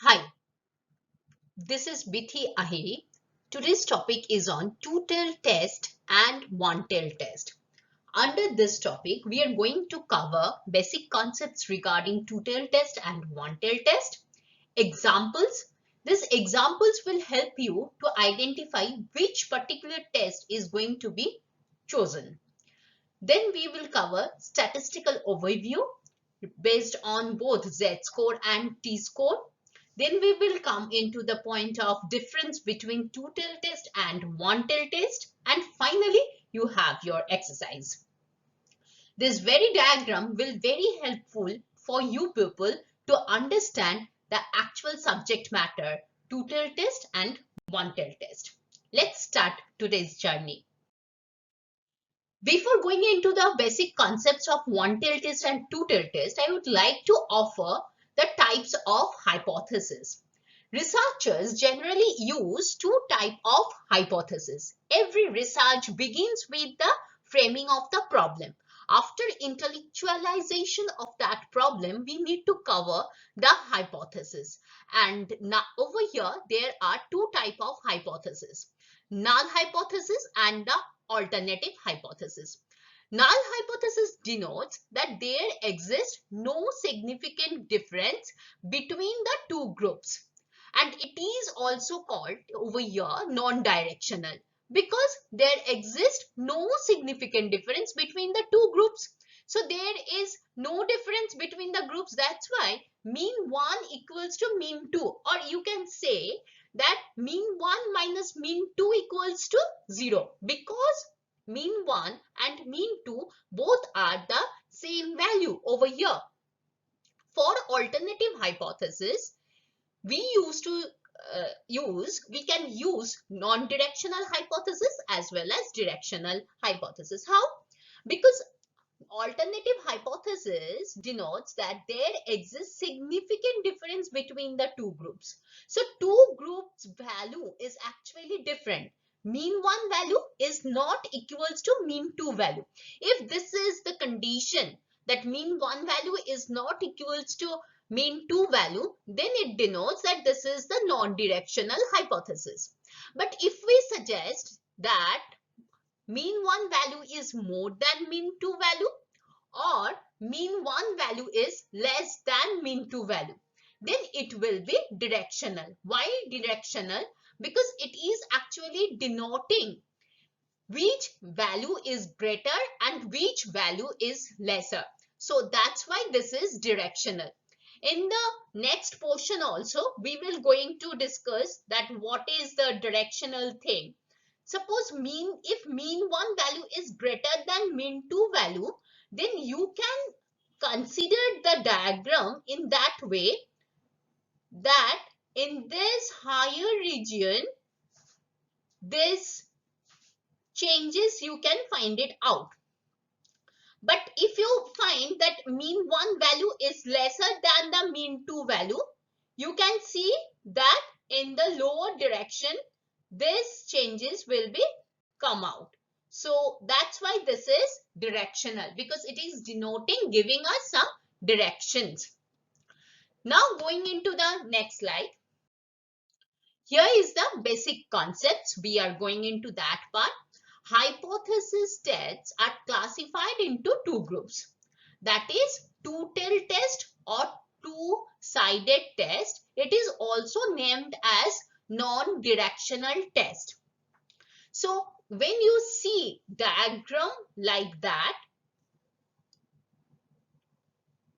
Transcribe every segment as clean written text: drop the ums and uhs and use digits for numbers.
Hi, this is Bithi Ahiri. Today's topic is on two-tailed test and one-tailed test. Under this topic, we are going to cover basic concepts regarding two-tailed test and one-tailed test. Examples. These examples will help you to identify which particular test is going to be chosen. Then we will cover statistical overview based on both Z-score and T-score. Then we will come into the point of difference between two-tailed test and one-tailed test. And finally, you have your exercise. This very diagram will very helpful for you people to understand the actual subject matter, two-tailed test and one-tailed test. Let's start today's journey. Before going into the basic concepts of one-tailed test and two-tailed test, I would like to offer the types of hypothesis. Researchers generally use two types of hypothesis. Every research begins with the framing of the problem. After intellectualization of that problem, we need to cover the hypothesis. And now over here, there are two types of hypothesis. Null hypothesis and the alternative hypothesis. Null hypothesis denotes that there exists no significant difference between the two groups. And it is also called over here non-directional because there exists no significant difference between the two groups. So there is no difference between the groups. That's why mean 1 equals to mean 2, or you can say that mean 1 minus mean 2 equals to 0 because mean 1 and mean 2 both are the same value over here. For alternative hypothesis, we can use non-directional hypothesis as well as directional hypothesis. How? Because alternative hypothesis denotes that there exists significant difference between the two groups. So two groups value is actually different. Mean 1 value is not equals to mean 2 value. If this is the condition that mean 1 value is not equals to mean 2 value, then it denotes that this is the non-directional hypothesis. But if we suggest that mean 1 value is more than mean 2 value, or mean 1 value is less than mean 2 value, then it will be directional. Why directional? Because it is actually denoting which value is greater and which value is lesser. So that's why this is directional. In the next portion also, we will going to discuss that what is the directional thing. Suppose if mean 1 value is greater than mean 2 value, then you can consider the diagram in that way that in this higher region, this changes you can find it out. But if you find that mean 1 value is lesser than the mean 2 value, you can see that in the lower direction, these changes will be come out. So that's why this is directional, because it is denoting, giving us some directions. Now going into the next slide. Here is the basic concepts. We are going into that part. Hypothesis tests are classified into two groups. That is two-tailed test or two-sided test. It is also named as non-directional test. So when you see diagram like that,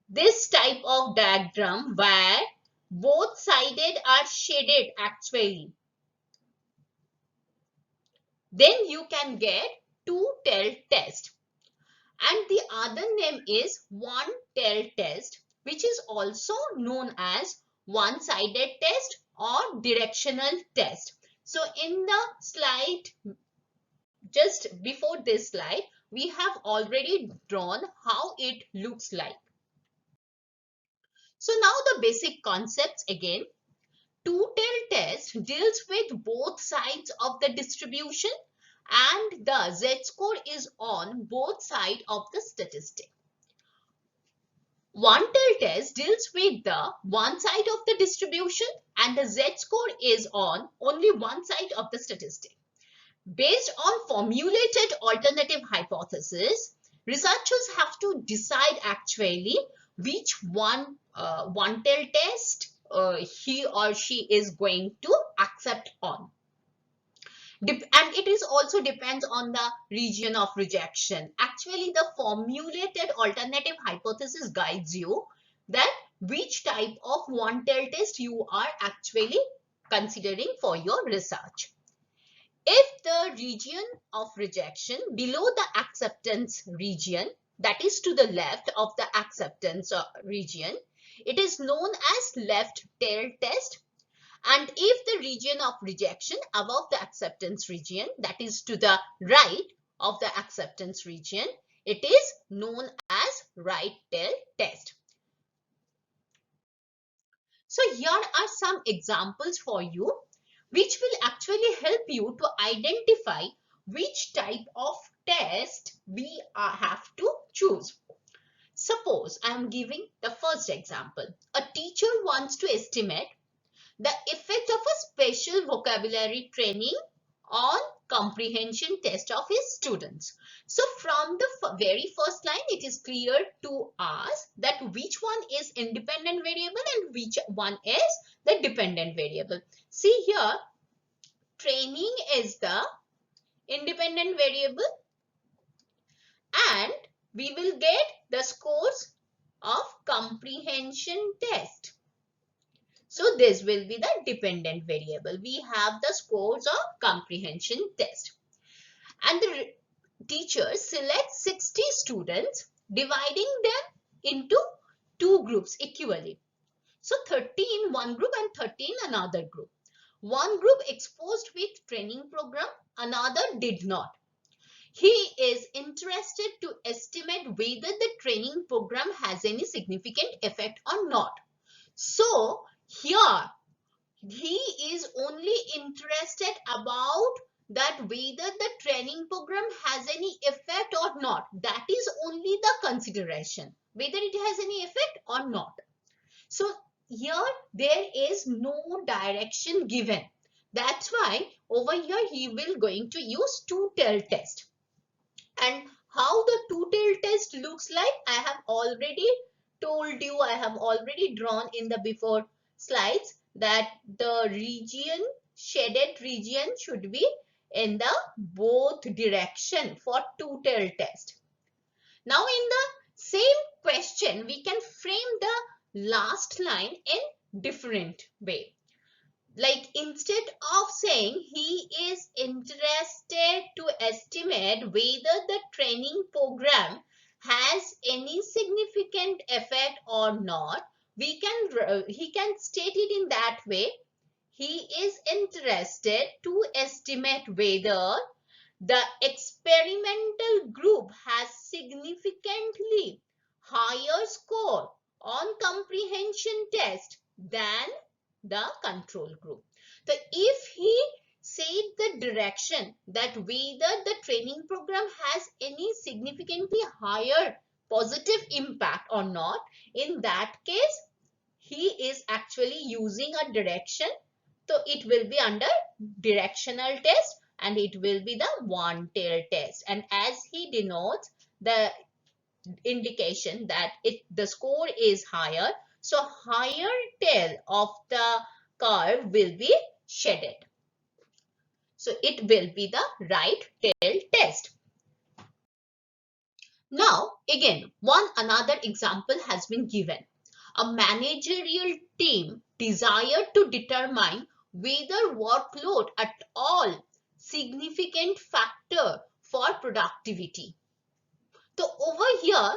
this type of diagram where both sided are shaded actually, then you can get two-tailed test. And the other name is one-tailed test, which is also known as one-sided test or directional test. So in the slide, just before this slide, we have already drawn how it looks like. So now the basic concepts again. Two-tailed test deals with both sides of the distribution and the Z-score is on both sides of the statistic. One-tailed test deals with the one side of the distribution and the z-score is on only one side of the statistic. Based on formulated alternative hypothesis, researchers have to decide actually which one-tailed test he or she is going to accept on. And it is also depends on the region of rejection. Actually, the formulated alternative hypothesis guides you that which type of one-tailed test you are actually considering for your research. If the region of rejection below the acceptance region, that is to the left of the acceptance region, it is known as left-tailed test. And if the region of rejection above the acceptance region, that is to the right of the acceptance region, it is known as right-tailed test. So here are some examples for you, which will actually help you to identify which type of test we have to choose. Suppose I am giving the first example. A teacher wants to estimate the effect of a special vocabulary training on comprehension test of his students. So from the very first line, it is clear to us that which one is independent variable and which one is the dependent variable. See here, training is the independent variable and we will get the scores of comprehension test. So this will be the dependent variable. We have the scores of comprehension test. And the teacher selects 60 students, dividing them into two groups equally. So 30 in one group and 30 in another group. One group exposed with training program, another did not. He is interested to estimate whether the training program has any significant effect or not. So here he is only interested about that whether the training program has any effect or not. That is only the consideration, whether it has any effect or not. So here there is no direction given. That's why over here he will going to use two-tailed test. And how the two-tailed test looks like, I have already told you, I have already drawn in the before slides that the region, shaded region should be in the both direction for two-tailed test. Now in the same question, we can frame the last line in different way. Like instead of saying he is interested to estimate whether the training program has any significant effect or not, he can state it in that way. He is interested to estimate whether the experimental group has significantly higher score on comprehension test than the control group. So if he said the direction that whether the training program has any significantly higher positive impact or not, in that case, he is actually using a direction. So it will be under directional test and it will be the one-tailed test. And as he denotes the indication that the score is higher, so higher tail of the curve will be shaded. So it will be the right-tailed test. Now again, another example has been given. A managerial team desired to determine whether workload at all significant factor for productivity. So over here,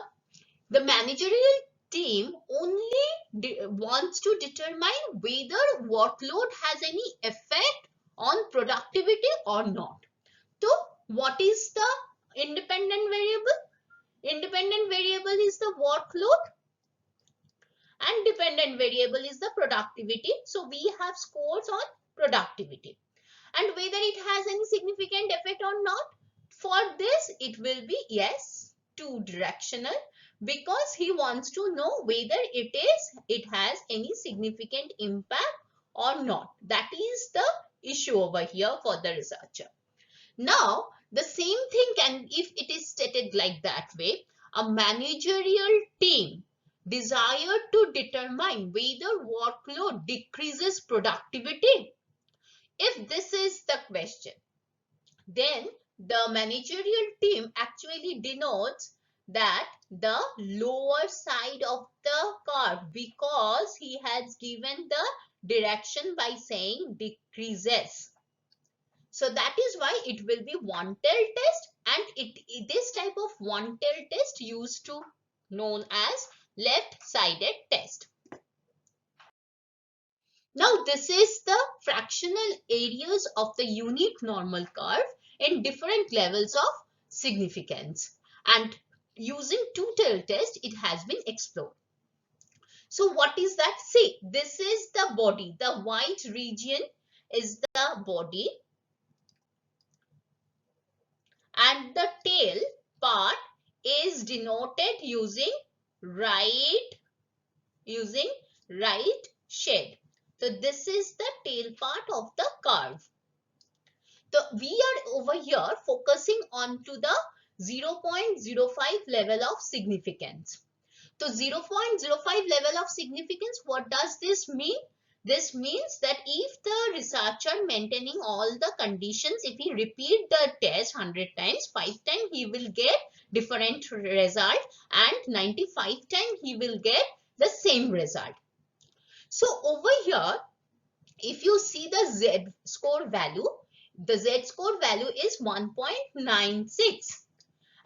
the managerial team only wants to determine whether workload has any effect on productivity or not. So what is the independent variable? Independent variable is the workload and dependent variable is the productivity. So we have scores on productivity. And whether it has any significant effect or not, for this it will be yes, two directional. because he wants to know whether it has any significant impact or not. That is the issue over here for the researcher. Now, the same thing can, if it is stated like that way, a managerial team desire to determine whether workload decreases productivity. If this is the question, then the managerial team actually denotes that the lower side of the curve, because he has given the direction by saying decreases. So that is why it will be one tail test, and this type of one tail test used to known as left-sided test. Now this is the fractional areas of the unique normal curve in different levels of significance, and using two-tail test it has been explored. So what is that? See, this is the body. The white region is the body, and the tail part is denoted using right shade. So this is the tail part of the curve. So we are over here focusing on to the 0.05 level of significance. So 0.05 level of significance, what does this mean? This means that if the researcher maintaining all the conditions, if he repeat the test 100 times, 5 times he will get different result, and 95 times he will get the same result. So over here, if you see the z-score value, the z-score value is 1.96.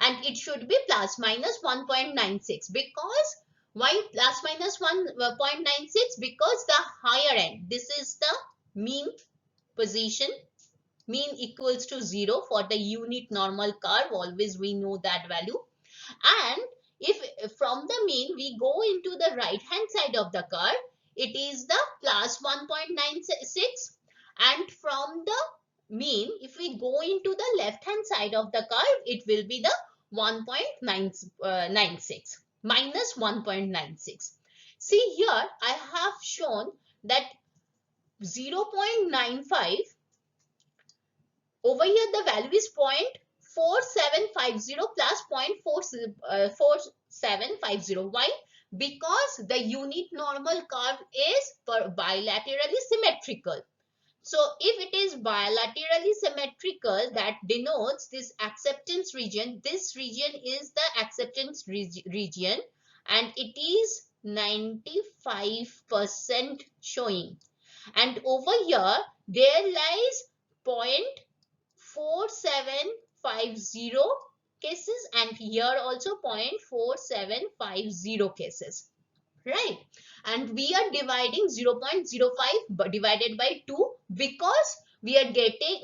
and it should be plus minus 1.96. Because why plus minus 1.96? Because the higher end, this is the mean position, mean equals to 0 for the unit normal curve, always we know that value. And if from the mean we go into the right hand side of the curve, it is the plus 1.96, and from the mean, if we go into the left hand side of the curve, it will be the 1.96 minus 1.96. See here, I have shown that 0.95, over here the value is 0.4750 plus 0.4750. Why? Because the unit normal curve is bilaterally symmetrical. So if it is bilaterally symmetrical, that denotes this acceptance region. This region is the acceptance region, and it is 95% showing. And over here, there lies 0.4750 cases, and here also 0.4750 cases. Right, and we are dividing 0.05 divided by 2 because we are getting,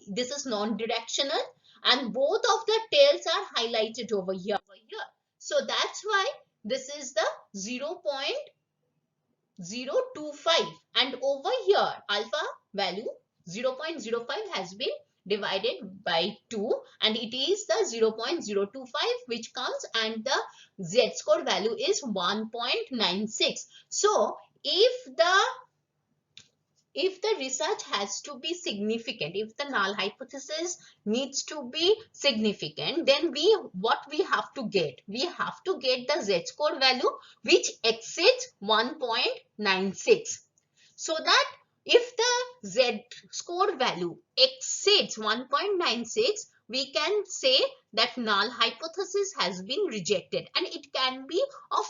this is non-directional, and both of the tails are highlighted over here. So that's why this is the 0.025, and over here alpha value 0.05 has been divided by 2, and it is the 0.025 which comes, and the z-score value is 1.96. So if the research has to be significant, if the null hypothesis needs to be significant, then what we have to get? We have to get the z-score value which exceeds 1.96. So that if the z-score value exceeds 1.96, we can say that null hypothesis has been rejected, and it can be of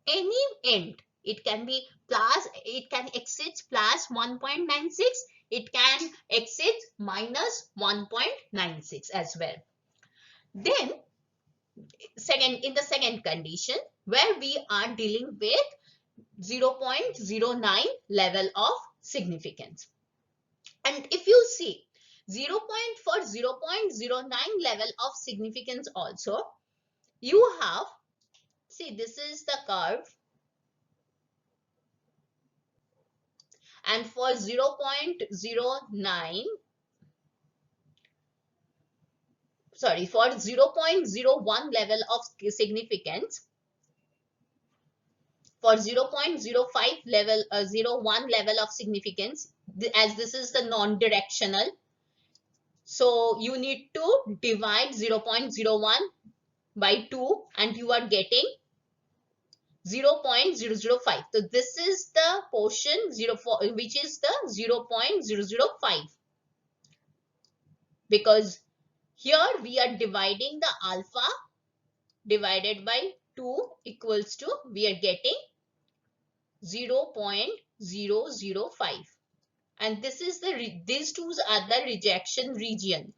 any end. It can be plus, it can exceed plus 1.96, it can exceed minus 1.96 as well. Then in the second condition, where we are dealing with 0.09 level of significance, and if you see for 0.09 level of significance also, you have, see, this is the curve, and for 0.09, sorry, for 0.01 level of significance, for 0.05 level, 0.1 level of significance, as this is the non-directional, so you need to divide 0.01 by 2 and you are getting 0.005. So this is the portion 04, which is the 0.005, because here we are dividing the alpha divided by 2 equals to, we are getting 0.005, and this is the these two are the rejection region.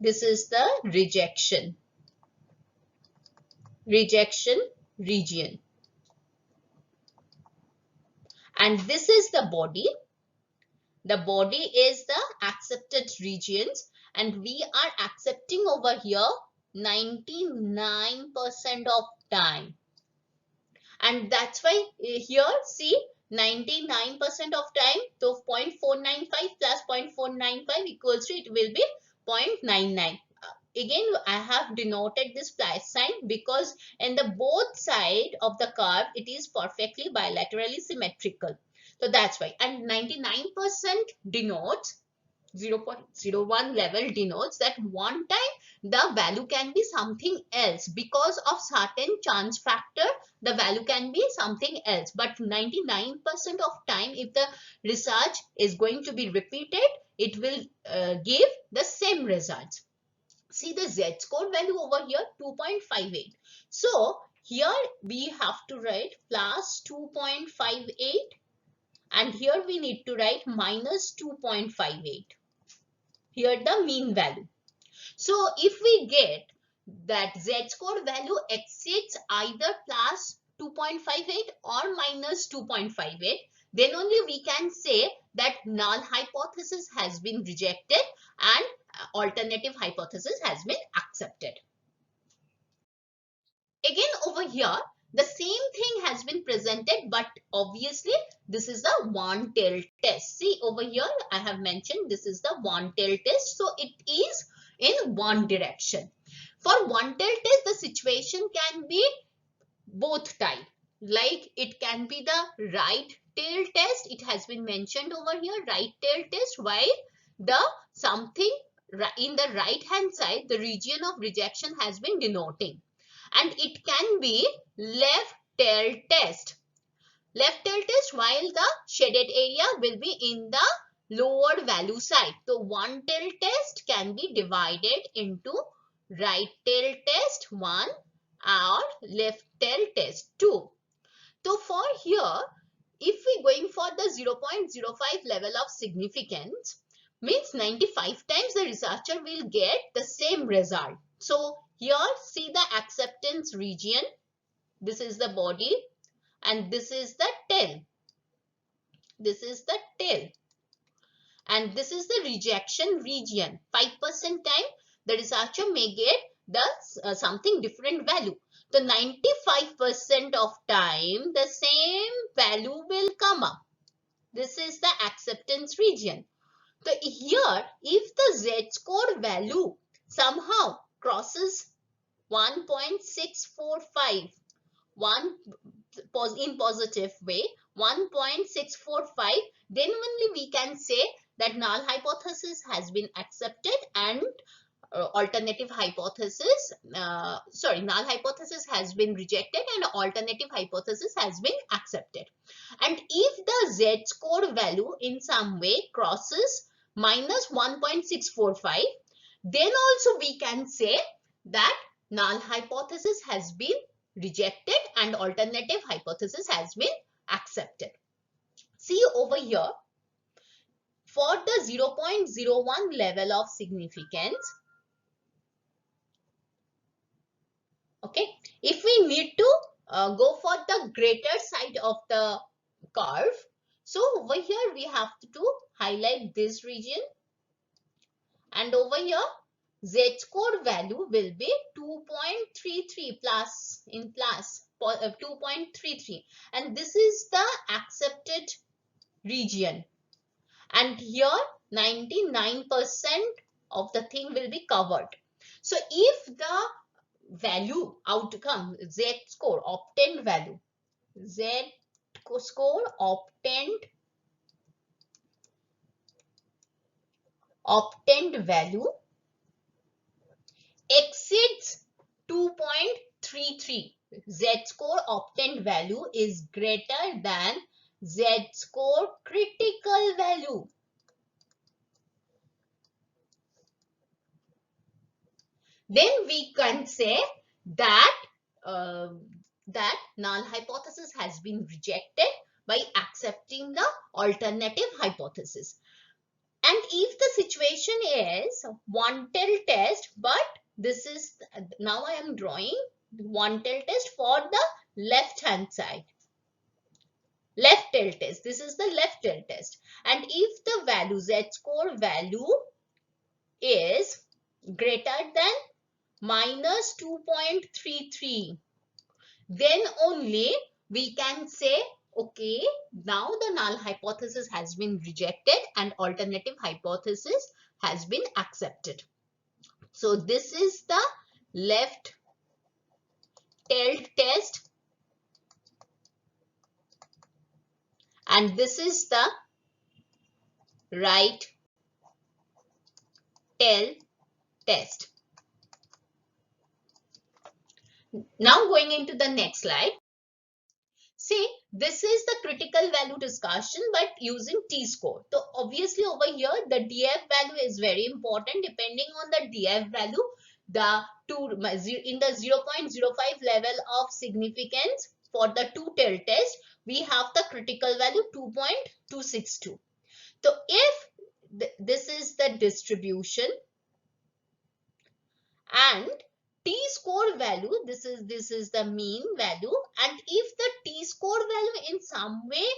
This is the rejection region, and this is the body. The body is the accepted regions, and we are accepting over here 99% of time. And that's why here see 99% of time, so 0.495 plus 0.495 equals to, it will be 0.99. Again, I have denoted this plus sign because in the both side of the curve, it is perfectly bilaterally symmetrical. So that's why. And 99% denotes 0.01 level denotes that one time the value can be something else. Because of certain chance factor, the value can be something else. But 99% of time, if the research is going to be repeated, it will give the same results. See the z-score value over here, 2.58. So here we have to write plus 2.58, and here we need to write minus 2.58. Here the mean value. So if we get that z-score value exceeds either plus 2.58 or minus 2.58, then only we can say that null hypothesis has been rejected and alternative hypothesis has been accepted. Again over here, the same thing has been presented, but obviously this is the one tail test. See over here, I have mentioned this is the one tail test. So it is in one direction. For one tail test, the situation can be both type. Like it can be the right tail test. It has been mentioned over here, right tail test, while the something in the right hand side, the region of rejection has been denoting. And it can be left tail test. Left tail test, while the shaded area will be in the lower value side. So one tail test can be divided into right tail test 1 or left tail test 2. So for here, if we going for the 0.05 level of significance, means 95 times the researcher will get the same result. So here see the acceptance region. This is the body and this is the tail. This is the tail. And this is the rejection region. 5% time the researcher may get the something different value. The 95% of time the same value will come up. This is the acceptance region. So here if the z-score value somehow crosses 1.645, in positive way 1.645, then only we can say that null hypothesis has been accepted and alternative hypothesis, null hypothesis has been rejected and alternative hypothesis has been accepted. And if the z-score value in some way crosses minus 1.645, then also we can say that null hypothesis has been rejected and alternative hypothesis has been accepted. See over here, for the 0.01 level of significance, okay, if we need to go for the greater side of the curve, so over here we have to highlight this region, and over here z-score value will be 2.33 plus in plus 2.33, and this is the accepted region, and here 99% of the thing will be covered. So if the value outcome, Z score, obtained value, Z score obtained value exceeds 2.33. Z score obtained value is greater than Z score critical value. Then we can say that that null hypothesis has been rejected by accepting the alternative hypothesis. And if the situation is one tail test, but this is, now I am drawing one tail test for the left hand side. Left tail test. This is the left tail test. And if the value, Z score value is greater than minus 2.33, then only we can say, okay, now the null hypothesis has been rejected and alternative hypothesis has been accepted. So this is the left tailed test and this is the right tail test. Now going into the next slide. See, this is the critical value discussion but using t-score. So obviously over here the df value is very important. Depending on the df value, the in the 0.05 level of significance for the two-tail test, we have the critical value 2.262. So if this is the distribution and t-score value, this is the mean value, and if the t-score value in some way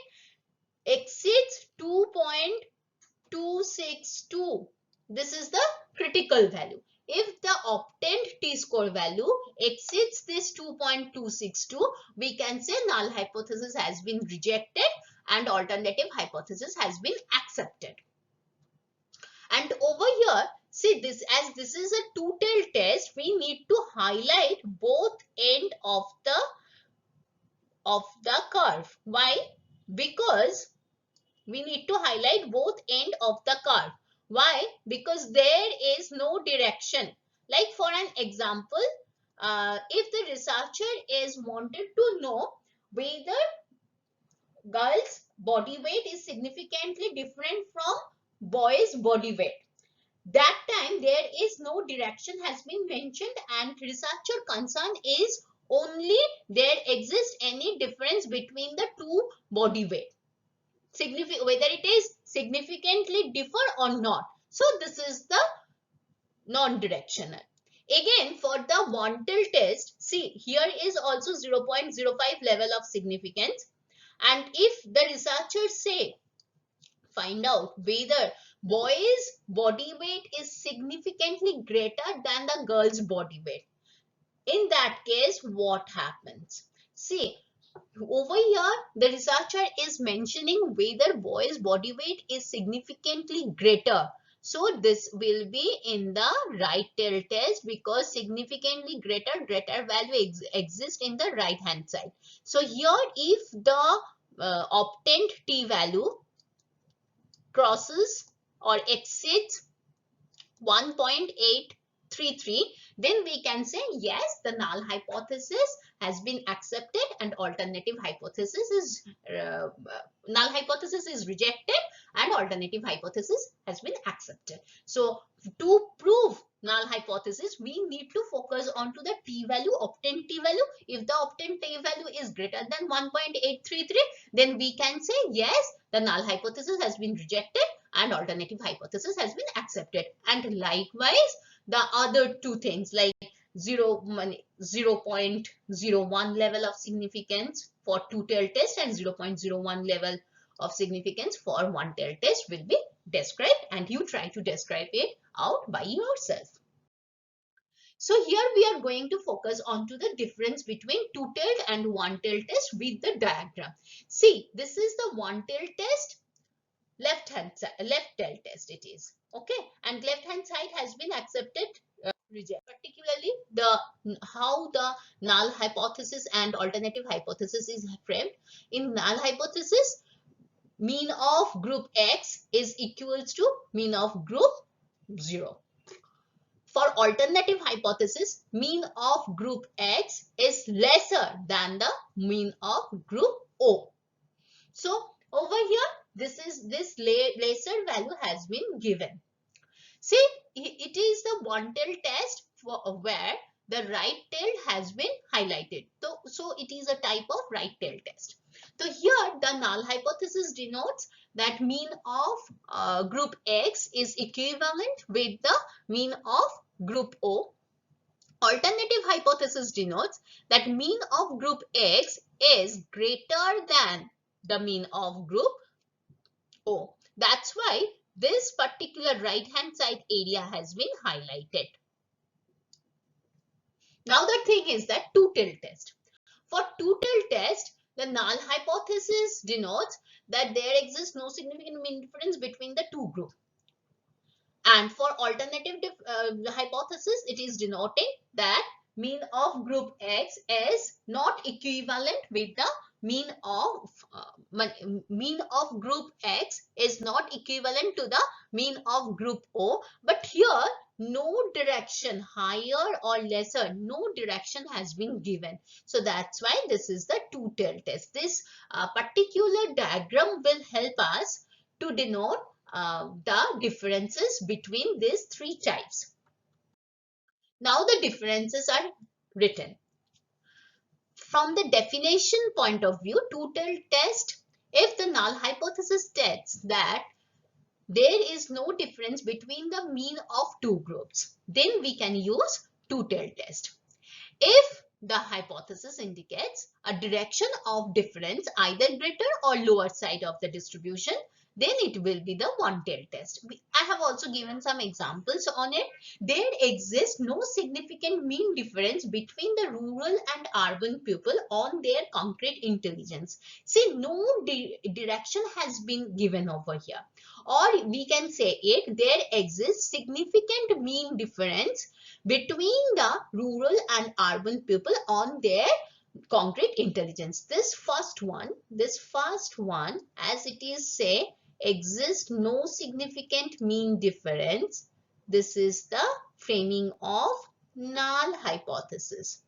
exceeds 2.262, this is the critical value. If the obtained t-score value exceeds this 2.262, we can say null hypothesis has been rejected and alternative hypothesis has been accepted. And over here, see, this, as this is a two-tailed test, we need to highlight both end of the curve. Why? Because we need to highlight both end of the curve. Why? Because there is no direction. Like for an example, if the researcher is wanted to know whether girls' body weight is significantly different from boys' body weight, that time there is no direction has been mentioned and researcher concern is only there exists any difference between the two body weight, whether it is significantly differ or not. So this is the non-directional. Again, for the one tail test, see, here is also 0.05 level of significance, and if the researchers say find out whether boys' body weight is significantly greater than the girl's body weight, in that case what happens? See, over here the researcher is mentioning whether boys' body weight is significantly greater. So this will be in the right tail test because significantly greater value exists in the right hand side. So here if the obtained t value crosses or exceeds 1.833, then we can say yes, the null hypothesis has been accepted and alternative hypothesis is null hypothesis is rejected and alternative hypothesis has been accepted. So to prove null hypothesis, we need to focus on to the t value, obtained t value. If the obtained t value is greater than 1.833, then we can say yes, the null hypothesis has been rejected and alternative hypothesis has been accepted. And likewise, the other two things like 0.01 level of significance for two-tail test and 0.01 level of significance for one-tail test will be described, and you try to describe it out by yourself. So here we are going to focus on to the difference between two-tailed and one-tailed test with the diagram. See, this is the one-tailed test, left tail test it is, okay, and left hand side has been accepted reject. Particularly how the null hypothesis and alternative hypothesis is framed. In null hypothesis, mean of group X is equals to mean of group 0. For alternative hypothesis, mean of group X is lesser than the mean of group O. So over here, this lesser value has been given. See, it is the one-tailed test where the right-tailed has been highlighted. So it is a type of right-tailed test. So here the null hypothesis denotes that mean of group X is equivalent with the mean of group O. Alternative hypothesis denotes that mean of group X is greater than the mean of group O. That's why this particular right hand side area has been highlighted. Now the thing is that two-tailed test. For two-tailed test, the null hypothesis denotes that there exists no significant mean difference between the two groups. And for alternative hypothesis, it is denoting that mean of group X is not equivalent with the mean of group X is not equivalent to the mean of group O. But here, no direction, higher or lesser, no direction has been given. So that's why this is the two-tailed test. This particular diagram will help us to denote the differences between these three types. Now the differences are written. From the definition point of view, two-tailed test, if the null hypothesis states that there is no difference between the mean of two groups, then we can use two-tailed test. If the hypothesis indicates a direction of difference either greater or lower side of the distribution, then it will be the one-tailed test. I have also given some examples on it. There exists no significant mean difference between the rural and urban people on their concrete intelligence. See, no direction has been given over here. Or we can say it, there exists significant mean difference between the rural and urban people on their concrete intelligence. This first one, as it is say, exists no significant mean difference. This is the framing of null hypothesis.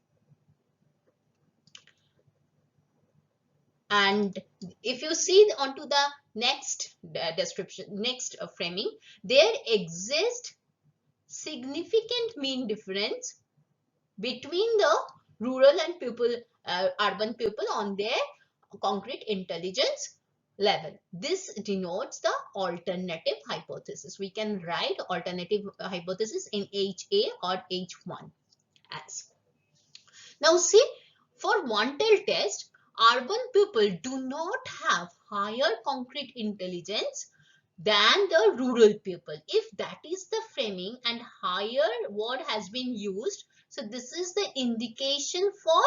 And if you see onto the next description, next framing, there exists significant mean difference between the rural and urban people on their concrete intelligence level. This denotes the alternative hypothesis. We can write alternative hypothesis in HA or H1 as. Now see, for one-tailed test, urban people do not have higher concrete intelligence than the rural people. If that is the framing and higher word has been used, so this is the indication for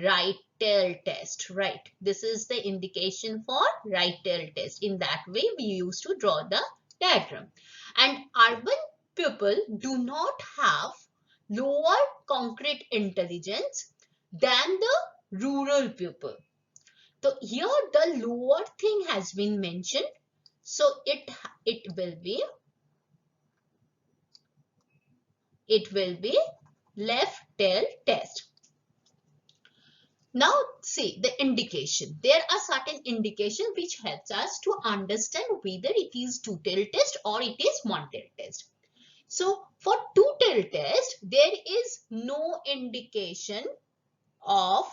right-tailed test, right? This is the indication for right-tailed test. In that way, we used to draw the diagram. And urban people do not have lower concrete intelligence than the rural people. So here the lower thing has been mentioned. So it will be left-tailed test. Now see the indication. There are certain indications which helps us to understand whether it is two-tailed test or it is one-tailed test. So for two-tailed test, there is no indication of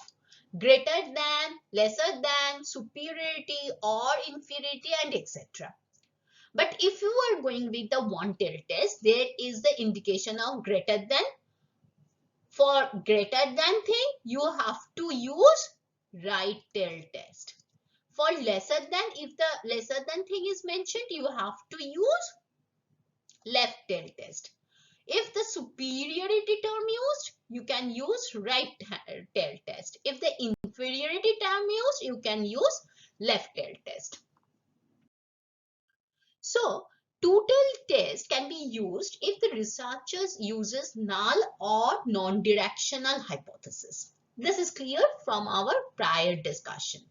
greater than, lesser than, superiority or inferiority and etc. But if you are going with the one-tailed test, there is the indication of greater than. For greater than thing, you have to use right-tailed test. For lesser than, if the lesser than thing is mentioned, you have to use left-tailed test. If the superiority term used, you can use right-tailed test. If the inferiority term used, you can use left-tailed test. So Two-tailed test can be used if the researchers uses null or non-directional hypothesis. This is clear from our prior discussion.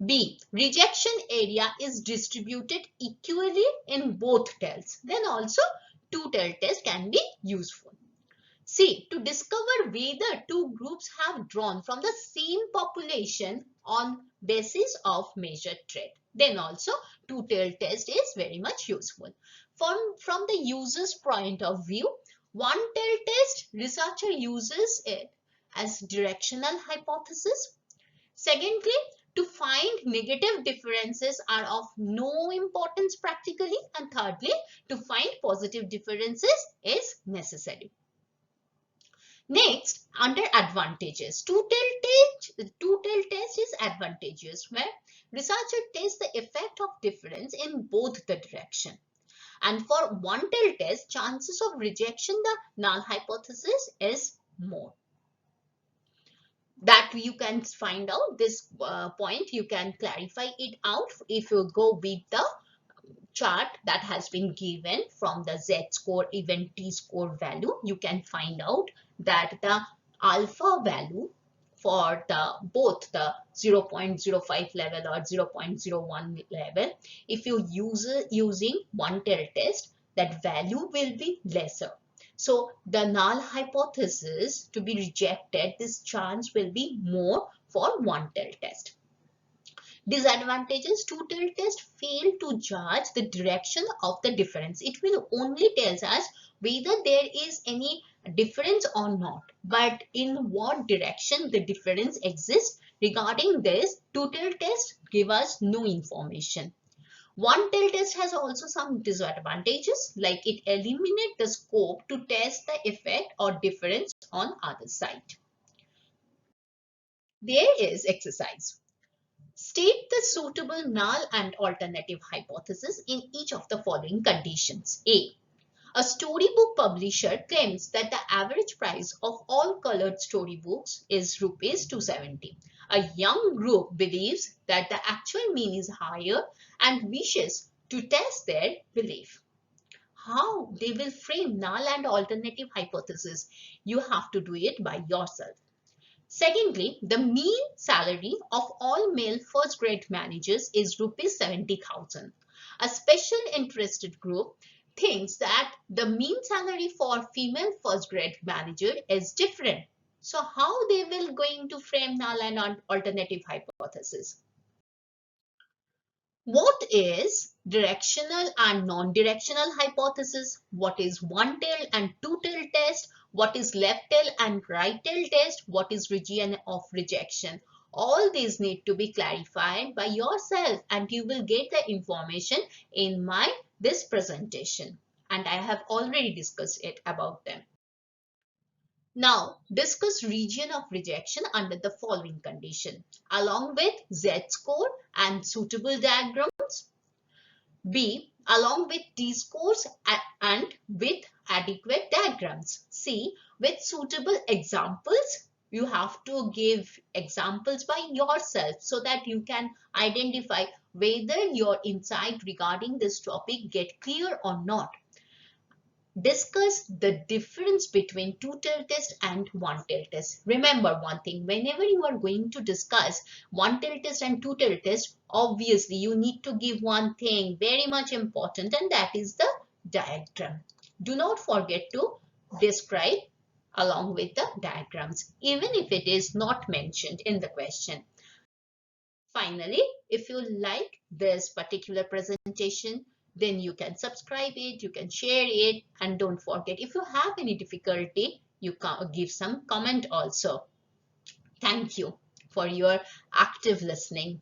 B. Rejection area is distributed equally in both tails. Then also two-tailed test can be useful. C. To discover whether two groups have drawn from the same population on basis of measured trait. Then also two-tailed test is very much useful. From the user's point of view, one-tailed test, researcher uses it as directional hypothesis. Secondly, to find negative differences are of no importance practically. And thirdly, to find positive differences is necessary. Next, under advantages, two-tailed test is advantageous where researcher tests the effect of difference in both the direction. And for one-tailed test, chances of rejection the null hypothesis is more. That you can find out this point, you can clarify it out if you go with the chart that has been given from the z-score even t-score value. You can find out that the alpha value for both the 0.05 level or 0.01 level, if you using one-tailed test, that value will be lesser. So the null hypothesis to be rejected, this chance will be more for one-tailed test. Disadvantages, two-tailed test fail to judge the direction of the difference. It will only tell us whether there is any difference or not, but in what direction the difference exists. Regarding this, two-tailed test give us no information. One-tailed test has also some disadvantages, like it eliminates the scope to test the effect or difference on other side. There is exercise. State the suitable null and alternative hypothesis in each of the following conditions. A storybook publisher claims that the average price of all colored storybooks is rupees 270. A young group believes that the actual mean is higher and wishes to test their belief. How they will frame null and alternative hypothesis, you have to do it by yourself. Secondly, the mean salary of all male first grade managers is rupees 70,000. A special interested group thinks that the mean salary for female first grade manager is different. So how they will going to frame null and alternative hypothesis? What is directional and non-directional hypothesis? What is one-tailed and two-tailed test? What is left-tailed and right-tailed test? What is region of rejection? All these need to be clarified by yourself and you will get the information in this presentation. And I have already discussed it about them. Now, discuss region of rejection under the following condition, along with z-score and suitable diagrams. B, along with t-scores and with adequate diagrams. C, with suitable examples. You have to give examples by yourself so that you can identify whether your insight regarding this topic get clear or not. Discuss the difference between two-tailed test and one-tailed test. Remember one thing, whenever you are going to discuss one-tailed test and two-tailed test, obviously you need to give one thing very much important, and that is the diagram. Do not forget to describe along with the diagrams, even if it is not mentioned in the question. Finally, if you like this particular presentation, then you can subscribe it, you can share it, and don't forget, if you have any difficulty, you can give some comment also. Thank you for your active listening.